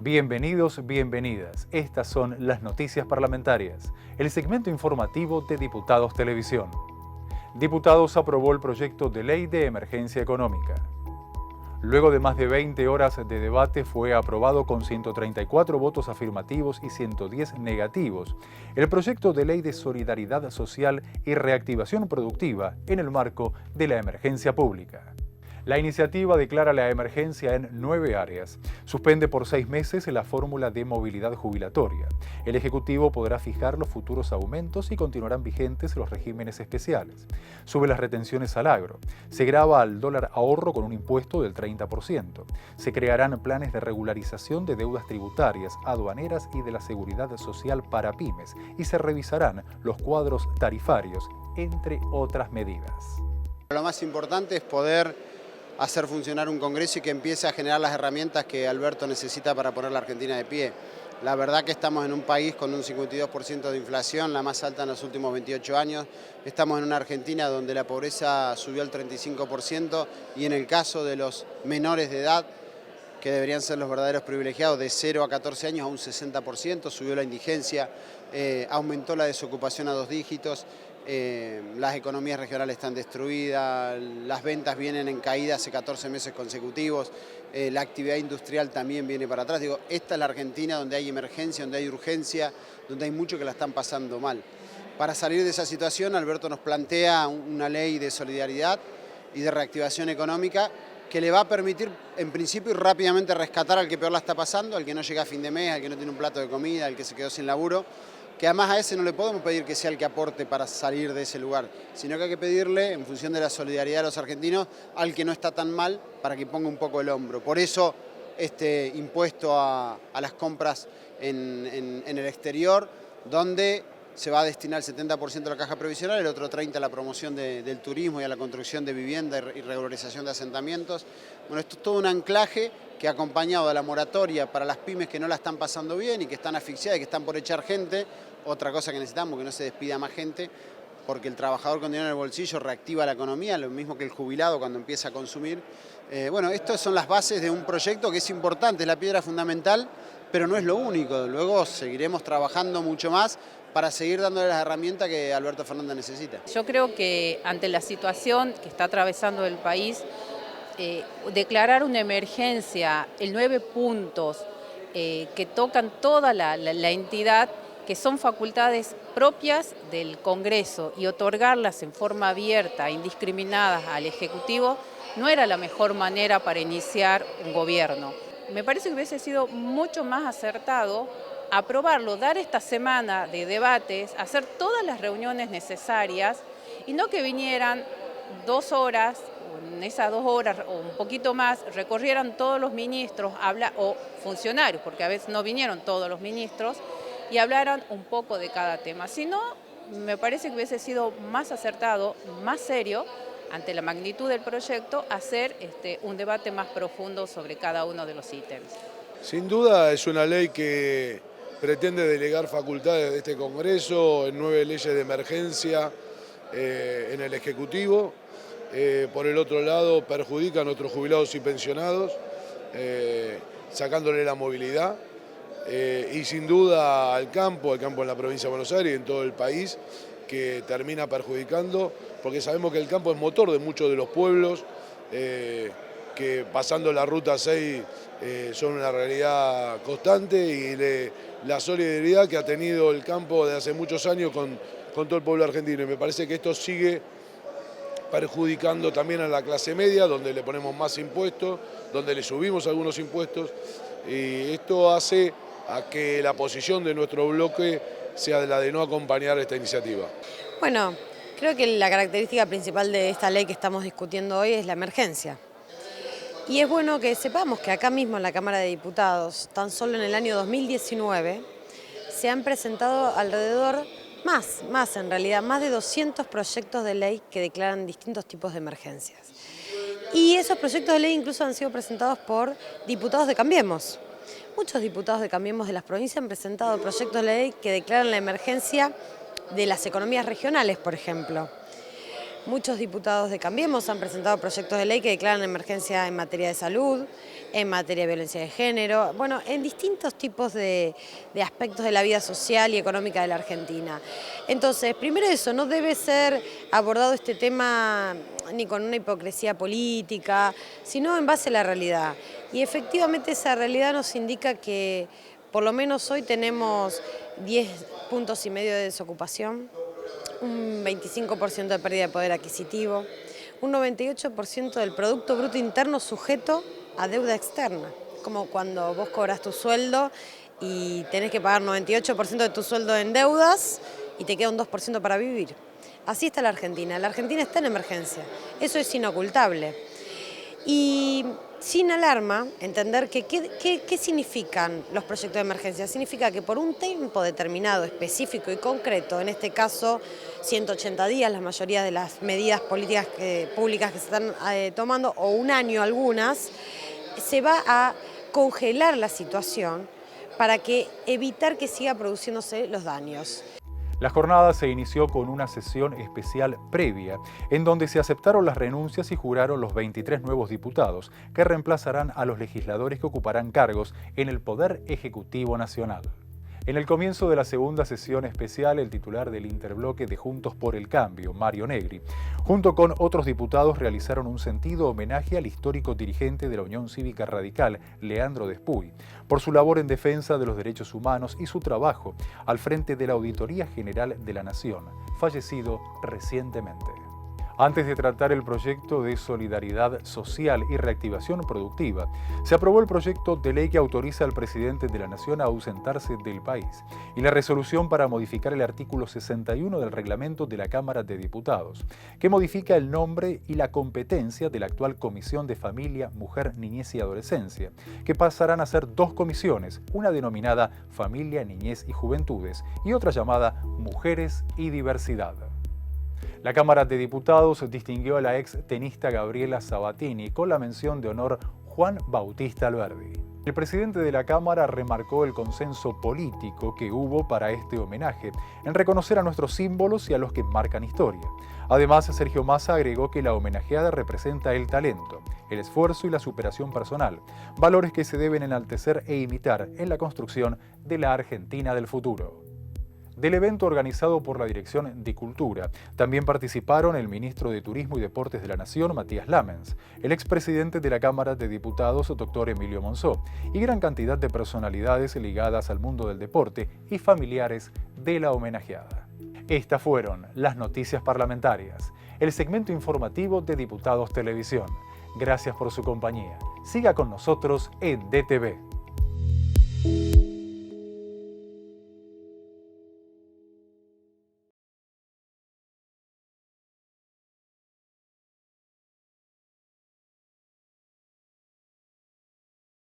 Bienvenidos, bienvenidas. Estas son las noticias parlamentarias, el segmento informativo de Diputados Televisión. Diputados aprobó el proyecto de ley de emergencia económica. Luego de más de 20 horas de debate fue aprobado con 134 votos afirmativos y 110 negativos el proyecto de ley de solidaridad social y reactivación productiva en el marco de la emergencia pública. La iniciativa declara la emergencia en 9 áreas. Suspende por 6 meses la fórmula de movilidad jubilatoria. El Ejecutivo podrá fijar los futuros aumentos y continuarán vigentes los regímenes especiales. Sube las retenciones al agro. Se grava al dólar ahorro con un impuesto del 30%. Se crearán planes de regularización de deudas tributarias, aduaneras y de la seguridad social para pymes. Y se revisarán los cuadros tarifarios, entre otras medidas. Lo más importante es poder hacer funcionar un Congreso y que empiece a generar las herramientas que Alberto necesita para poner la Argentina de pie. La verdad que estamos en un país con un 52% de inflación, la más alta en los últimos 28 años. Estamos en una Argentina donde la pobreza subió al 35% y en el caso de los menores de edad, que deberían ser los verdaderos privilegiados, de 0 a 14 años a un 60%, subió la indigencia, aumentó la desocupación a 2 dígitos. Las economías regionales están destruidas, las ventas vienen en caída hace 14 meses consecutivos, la actividad industrial también viene para atrás. Digo, esta es la Argentina donde hay emergencia, donde hay urgencia, donde hay muchos que la están pasando mal. Para salir de esa situación, Alberto nos plantea una ley de solidaridad y de reactivación económica que le va a permitir, en principio, rápidamente rescatar al que peor la está pasando, al que no llega a fin de mes, al que no tiene un plato de comida, al que se quedó sin laburo, que además a ese no le podemos pedir que sea el que aporte para salir de ese lugar, sino que hay que pedirle, en función de la solidaridad de los argentinos, al que no está tan mal, para que ponga un poco el hombro. Por eso este impuesto a las compras en el exterior, donde se va a destinar el 70% a la caja previsional, el otro 30% a la promoción del turismo y a la construcción de vivienda y regularización de asentamientos. Bueno, esto es todo un anclaje que ha acompañado a la moratoria para las pymes que no la están pasando bien y que están asfixiadas y que están por echar gente. Otra cosa que necesitamos, que no se despida más gente, porque el trabajador con dinero en el bolsillo reactiva la economía, lo mismo que el jubilado cuando empieza a consumir. Bueno, estas son las bases de un proyecto que es importante, es la piedra fundamental, pero no es lo único. Luego seguiremos trabajando mucho más para seguir dándole las herramientas que Alberto Fernández necesita. Yo creo que ante la situación que está atravesando el país, declarar una emergencia, el 9 puntos que tocan toda la entidad, que son facultades propias del Congreso, y otorgarlas en forma abierta, indiscriminada al Ejecutivo, no era la mejor manera para iniciar un gobierno. Me parece que hubiese sido mucho más acertado aprobarlo, dar esta semana de debates, hacer todas las reuniones necesarias y no que vinieran 2 horas, en esas 2 horas o un poquito más, recorrieran todos los ministros o funcionarios, porque a veces no vinieron todos los ministros, y hablaran un poco de cada tema. Si no, me parece que hubiese sido más acertado, más serio, ante la magnitud del proyecto, hacer un debate más profundo sobre cada uno de los ítems. Sin duda es una ley que pretende delegar facultades de este Congreso en 9 leyes de emergencia en el Ejecutivo. Por el otro lado, perjudica a nuestros jubilados y pensionados, sacándole la movilidad. Y sin duda al campo en la provincia de Buenos Aires y en todo el país, que termina perjudicando, porque sabemos que el campo es motor de muchos de los pueblos, que pasando la Ruta 6 son una realidad constante, y la solidaridad que ha tenido el campo desde hace muchos años con todo el pueblo argentino. Y me parece que esto sigue perjudicando también a la clase media, donde le ponemos más impuestos, donde le subimos algunos impuestos, y esto hace a que la posición de nuestro bloque sea la de no acompañar esta iniciativa. Bueno, creo que la característica principal de esta ley que estamos discutiendo hoy es la emergencia. Y es bueno que sepamos que acá mismo en la Cámara de Diputados, tan solo en el año 2019, se han presentado alrededor, más en realidad, más de 200 proyectos de ley que declaran distintos tipos de emergencias. Y esos proyectos de ley incluso han sido presentados por diputados de Cambiemos. Muchos diputados de Cambiemos de las provincias han presentado proyectos de ley que declaran la emergencia de las economías regionales, por ejemplo. Muchos diputados de Cambiemos han presentado proyectos de ley que declaran emergencia en materia de salud, en materia de violencia de género, bueno, en distintos tipos de aspectos de la vida social y económica de la Argentina. Entonces, primero eso, no debe ser abordado este tema ni con una hipocresía política, sino en base a la realidad. Y efectivamente esa realidad nos indica que por lo menos hoy tenemos 10,5 puntos de desocupación, un 25% de pérdida de poder adquisitivo, un 98% del Producto Bruto Interno sujeto a deuda externa, como cuando vos cobras tu sueldo y tenés que pagar 98% de tu sueldo en deudas y te queda un 2% para vivir. Así está la Argentina está en emergencia, eso es inocultable. Y sin alarma, entender que qué significan los proyectos de emergencia. Significa que por un tiempo determinado, específico y concreto, en este caso 180 días, la mayoría de las medidas políticas públicas que se están tomando, o un año algunas, se va a congelar la situación para evitar que siga produciéndose los daños. La jornada se inició con una sesión especial previa, en donde se aceptaron las renuncias y juraron los 23 nuevos diputados, que reemplazarán a los legisladores que ocuparán cargos en el Poder Ejecutivo Nacional. En el comienzo de la segunda sesión especial, el titular del interbloque de Juntos por el Cambio, Mario Negri, junto con otros diputados realizaron un sentido homenaje al histórico dirigente de la Unión Cívica Radical, Leandro Despuy, por su labor en defensa de los derechos humanos y su trabajo al frente de la Auditoría General de la Nación, fallecido recientemente. Antes de tratar el proyecto de solidaridad social y reactivación productiva, se aprobó el proyecto de ley que autoriza al presidente de la Nación a ausentarse del país y la resolución para modificar el artículo 61 del reglamento de la Cámara de Diputados, que modifica el nombre y la competencia de la actual Comisión de Familia, Mujer, Niñez y Adolescencia, que pasarán a ser dos comisiones, una denominada Familia, Niñez y Juventudes y otra llamada Mujeres y Diversidad. La Cámara de Diputados distinguió a la ex tenista Gabriela Sabatini con la mención de honor Juan Bautista Alberdi. El presidente de la Cámara remarcó el consenso político que hubo para este homenaje, en reconocer a nuestros símbolos y a los que marcan historia. Además, Sergio Massa agregó que la homenajeada representa el talento, el esfuerzo y la superación personal, valores que se deben enaltecer e imitar en la construcción de la Argentina del futuro. Del evento organizado por la Dirección de Cultura, también participaron el ministro de Turismo y Deportes de la Nación, Matías Lamens, el expresidente de la Cámara de Diputados, doctor Emilio Monzó, y gran cantidad de personalidades ligadas al mundo del deporte y familiares de la homenajeada. Estas fueron las noticias parlamentarias, el segmento informativo de Diputados Televisión. Gracias por su compañía. Siga con nosotros en DTV.